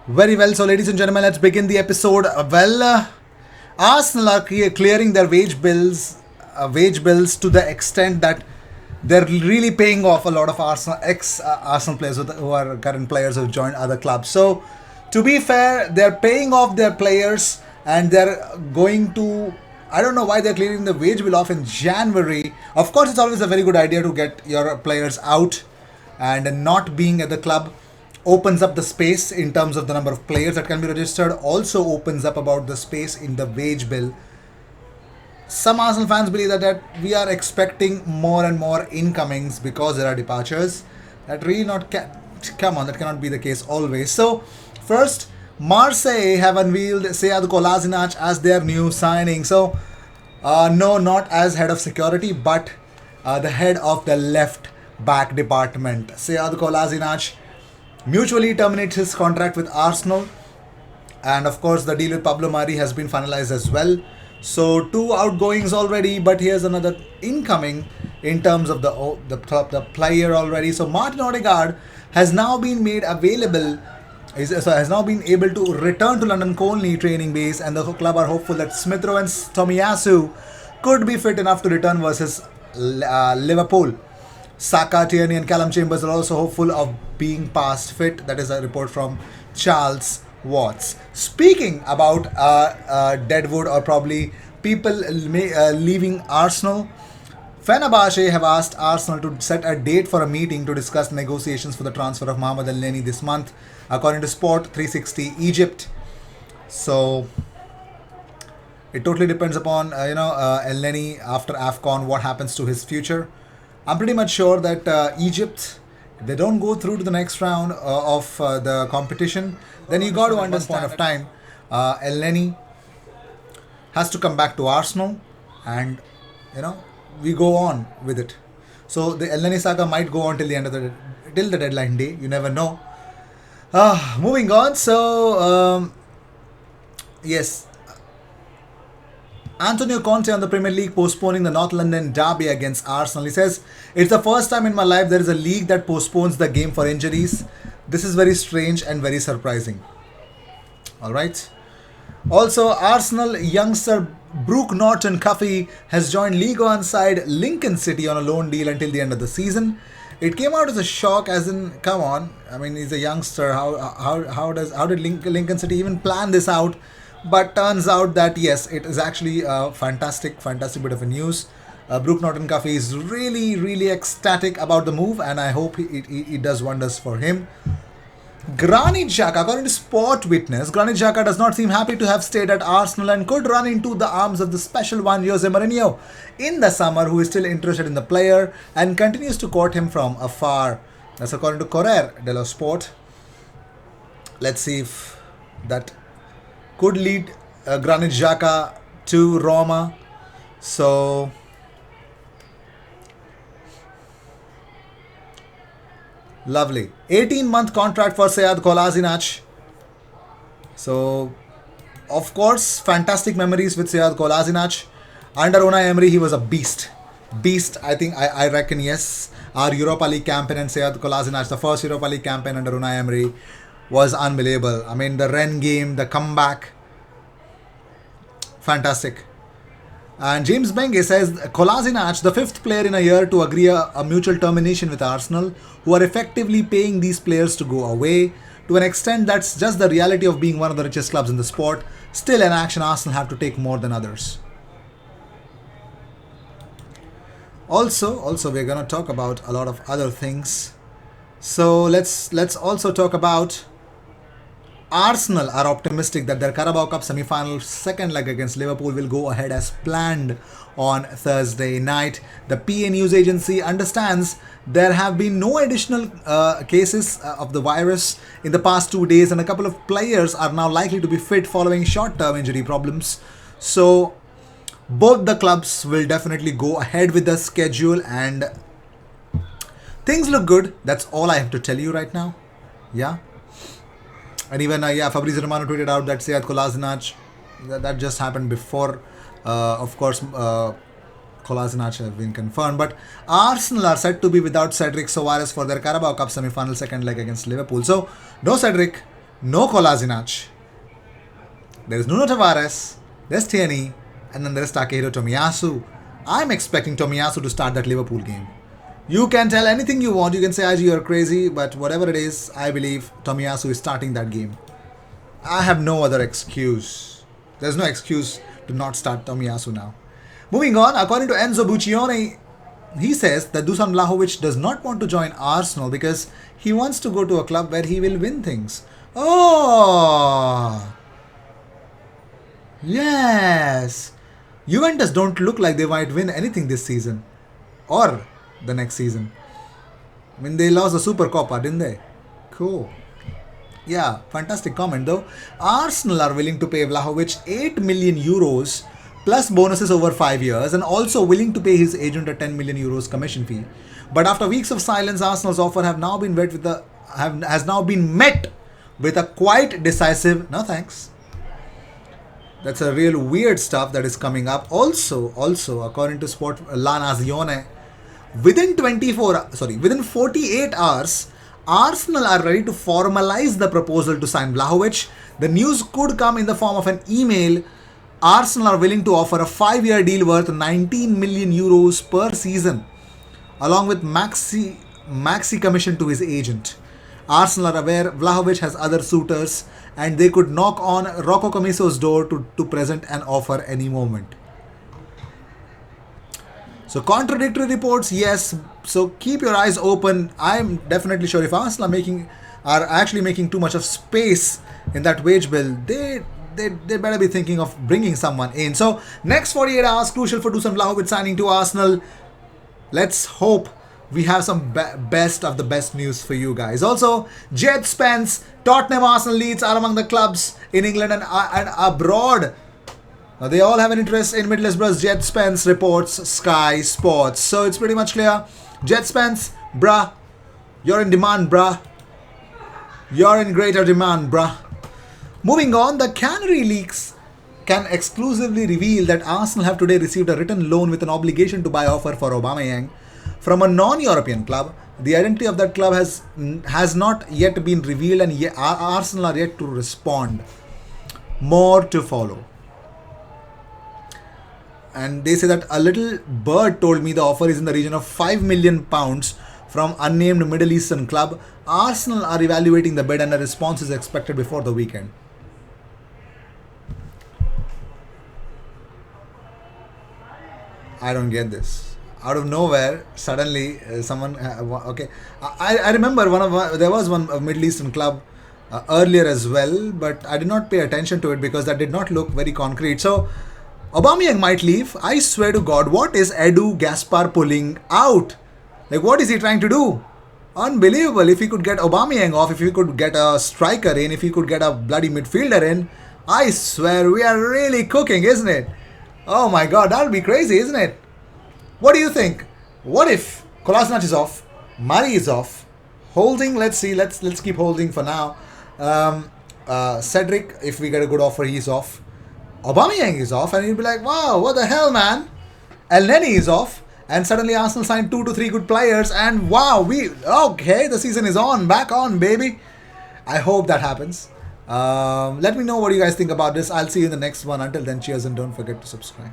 Very well. So, ladies and gentlemen, let's begin the episode. Arsenal are clearing their wage bills to the extent that they're really paying off a lot of Arsenal ex Arsenal players who are current players who've joined other clubs. So, to be fair, they're paying off their players and they're going to. I don't know why they're clearing the wage bill off in January. Of course, it's always a very good idea to get your players out and not being at the club opens up the space in terms of the number of players that can be registered, also opens up about the space in the wage bill. Some Arsenal fans believe that we are expecting more and more incomings because there are departures. That really not come on, that cannot be the case always. So first, Marseille have unveiled Sead Kolasinac as their new signing. So no, not as head of security, but the head of the left back department. Sead Kolasinac mutually terminates his contract with Arsenal, and of course the deal with Pablo Mari has been finalized as well. So two outgoings already, but here's another incoming in terms of the player already. So Martin Odegaard has now been made available. Has now been able to return to London Colney training base, and the club are hopeful that Smith Rowe and Tomiyasu could be fit enough to return versus Liverpool. Saka, Tierney, and Callum Chambers are also hopeful of being past fit. That is a report from Charles Watts. Speaking about Deadwood or probably people leaving Arsenal, Fenerbahce have asked Arsenal to set a date for a meeting to discuss negotiations for the transfer of Mohamed El Neni this month, according to Sport 360 Egypt. So it totally depends upon El Neni after AFCON, what happens to his future. I'm pretty much sure that Egypt, if they don't go through to the next round of the competition, then you got to understand point of time, El Neni has to come back to Arsenal, and you know we go on with it. So the El Neni saga might go on till the deadline day. You never know. Moving on. So yes, Antonio Conte on the Premier League postponing the North London derby against Arsenal. He says, "It's the first time in my life there is a league that postpones the game for injuries. This is very strange and very surprising." Alright. Also, Arsenal youngster Brooke Norton Cuffy has joined League One side Lincoln City on a loan deal until the end of the season. It came out as a shock, as in, come on. I mean, he's a youngster. How did Lincoln City even plan this out? But turns out that yes, it is actually a fantastic bit of a news. Brooke Norton Cuffy is really ecstatic about the move, and I hope it does wonders for him. Granit Xhaka, according to Sport Witness, Granit Xhaka does not seem happy to have stayed at Arsenal and could run into the arms of the special one Jose Mourinho in the summer, who is still interested in the player and continues to court him from afar. That's according to Corriere dello Sport. Let's see if that could lead Granit Xhaka to Roma. So lovely. 18-month contract for Sead Kolasinac. So, of course, fantastic memories with Sead Kolasinac. Under Unai Emery, he was a beast. Beast, I reckon, yes. Our Europa League campaign and Sead Kolasinac, the first Europa League campaign under Unai Emery, was unbelievable. I mean, the Rennes game, the comeback, fantastic. And James Benge says Kolasinac, the fifth player in a year to agree a mutual termination with Arsenal, who are effectively paying these players to go away. To an extent, that's just the reality of being one of the richest clubs in the sport. Still, an action Arsenal have to take more than others. Also, we're gonna talk about a lot of other things. So let's also talk about Arsenal are optimistic that their Carabao Cup semi-final second leg against Liverpool will go ahead as planned on Thursday night. The PA news agency understands there have been no additional cases of the virus in the past 2 days, and a couple of players are now likely to be fit following short-term injury problems. So both the clubs will definitely go ahead with the schedule, and things look good. That's all I have to tell you right now. Yeah. And even Fabrizio Romano tweeted out that Sead Kolasinac, that just happened before, of course, Kolasinac have been confirmed. But Arsenal are said to be without Cedric Soares for their Carabao Cup semi-final second leg against Liverpool. So no Cedric, no Kolasinac, there is Nuno Tavares, there's Tierney, and then there's Takehiro Tomiyasu. I'm expecting Tomiyasu to start that Liverpool game. You can tell anything you want. You can say, Aji, you're crazy, but whatever it is, I believe Tomiyasu is starting that game. I have no other excuse. There's no excuse to not start Tomiyasu now. Moving on, according to Enzo Buccione, he says that Dusan Vlahovic does not want to join Arsenal because he wants to go to a club where he will win things. Oh, yes. Juventus don't look like they might win anything this season or the next season. I mean, they lost the Super Copa, didn't they? Cool. Yeah, fantastic comment though. Arsenal are willing to pay Vlahovic 8 million euros plus bonuses over 5 years and also willing to pay his agent a 10 million euros commission fee. But after weeks of silence, Arsenal's offer has now been met with a quite decisive no thanks. That's a real weird stuff that is coming up. Also, according to Sport La Nazione, within 48 hours, Arsenal are ready to formalize the proposal to sign Vlahovic. The news could come in the form of an email. Arsenal are willing to offer a 5-year deal worth 19 million euros per season, along with maxi commission to his agent. Arsenal are aware Vlahovic has other suitors and they could knock on Rocco Comiso's door to present an offer any moment. So contradictory reports, yes. So keep your eyes open. I'm definitely sure if Arsenal are actually making too much of space in that wage bill, they better be thinking of bringing someone in. So next 48 hours crucial for Dusan Vlahovic signing to Arsenal. Let's hope we have some best of the best news for you guys. Also, Jed Spence, Tottenham, Arsenal, Leeds are among the clubs in England and abroad. They all have an interest in Middlesbrough's Jed Spence, reports Sky Sports. So it's pretty much clear. Jed Spence, bruh, you're in demand, bruh. You're in greater demand, bruh. Moving on, the Canary leaks can exclusively reveal that Arsenal have today received a written loan with an obligation to buy offer for Aubameyang from a non-European club. The identity of that club has not yet been revealed and Arsenal are yet to respond. More to follow. And they say that a little bird told me the offer is in the region of £5 million from unnamed Middle Eastern club. Arsenal are evaluating the bid and a response is expected before the weekend. I don't get this. Out of nowhere, suddenly someone. Okay, I remember there was one Middle Eastern club earlier as well, but I did not pay attention to it because that did not look very concrete. So Aubameyang might leave. I swear to God, what is Edu Gaspar pulling out? Like, what is he trying to do? Unbelievable. If he could get Aubameyang off, if he could get a striker in, if he could get a bloody midfielder in, I swear we are really cooking, isn't it? Oh my God, that would be crazy, isn't it? What do you think? What if Kolasinac is off, Murray is off, Holding, let's see, let's keep Holding for now. Cedric, if we get a good offer, he's off. Aubameyang is off, and you'll be like, wow, what the hell, man? Elneny is off, and suddenly Arsenal signed 2 to 3 good players, and wow, okay, the season is on, back on, baby. I hope that happens. Let me know what you guys think about this. I'll see you in the next one. Until then, cheers and don't forget to subscribe.